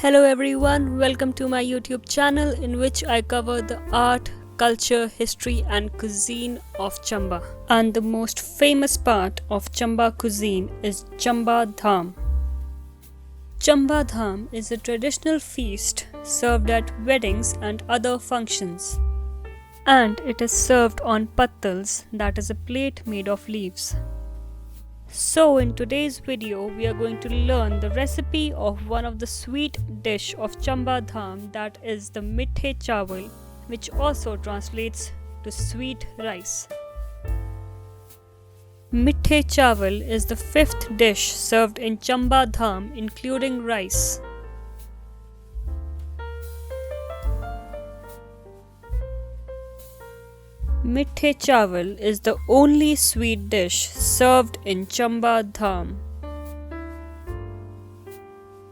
Hello everyone, welcome to my YouTube channel in which I cover the art, culture, history and cuisine of Chamba. And the most famous part of Chamba cuisine is Chamba Dhaam. Chamba Dhaam is a traditional feast served at weddings and other functions. And it is served on pattals, that is a plate made of leaves. So in today's video, we are going to learn the recipe of one of the sweet dish of Chamba Dhaam, that is the Meethe Chawal, which also translates to sweet rice. Meethe Chawal is the fifth dish served in Chamba Dhaam including rice. Meethe Chawal is the only sweet dish served in Chamba Dhaam.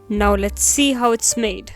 Now let's see how it's made.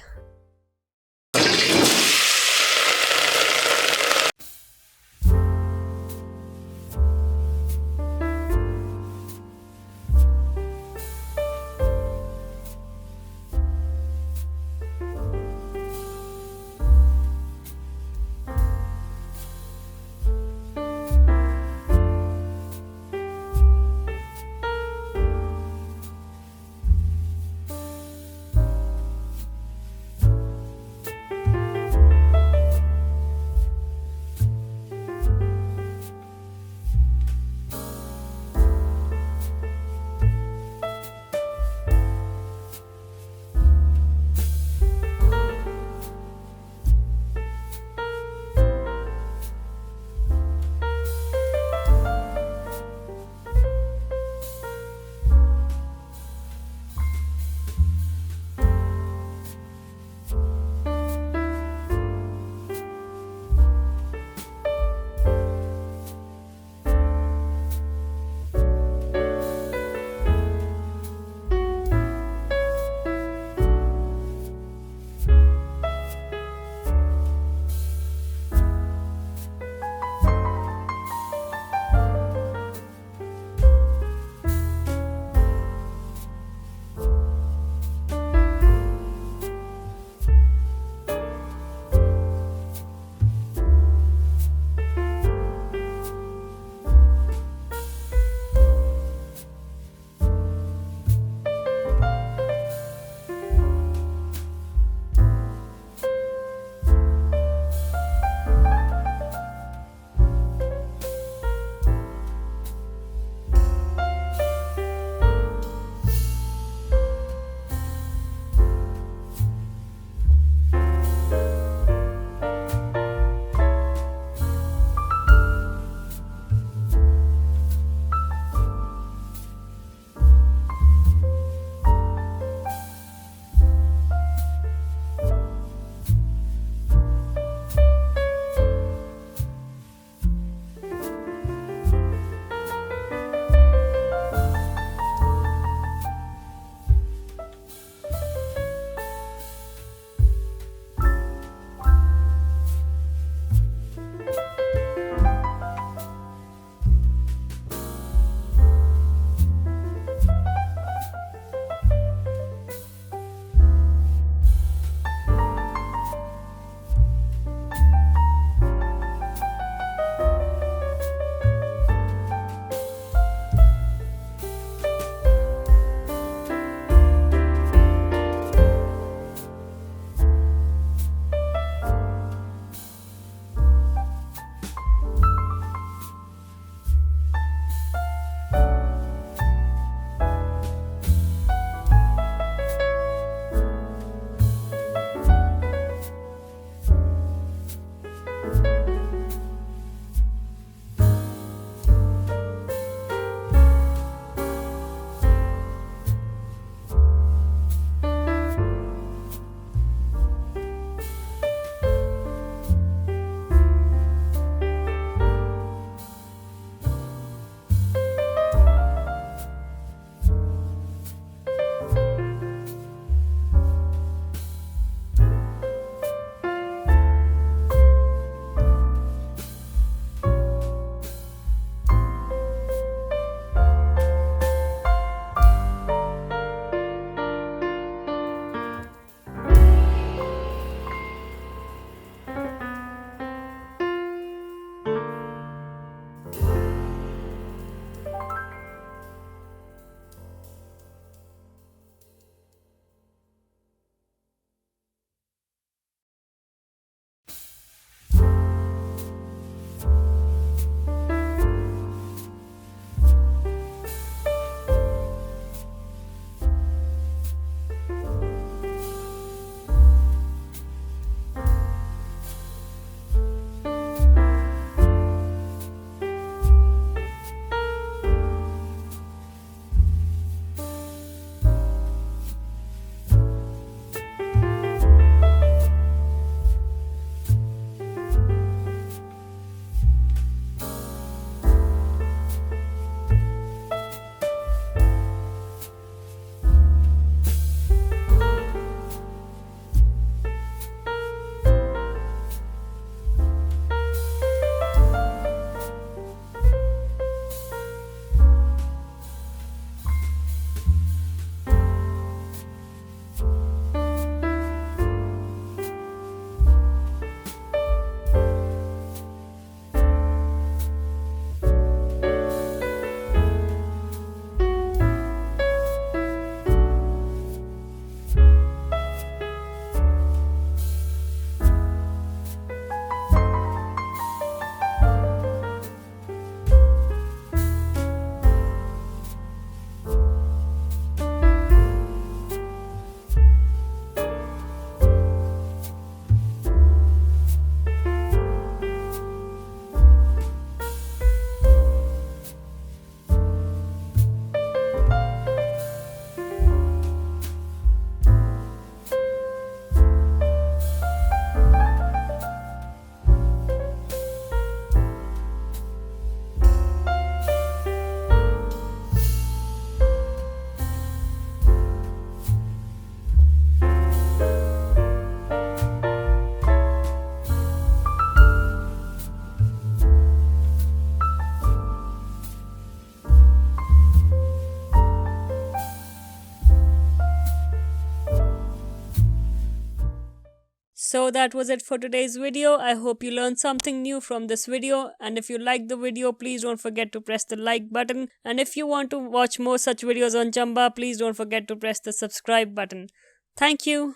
So that was it for today's video. I hope you learned something new from this video, and if you liked the video, please don't forget to press the like button, and if you want to watch more such videos on Chamba, please don't forget to press the subscribe button. Thank you.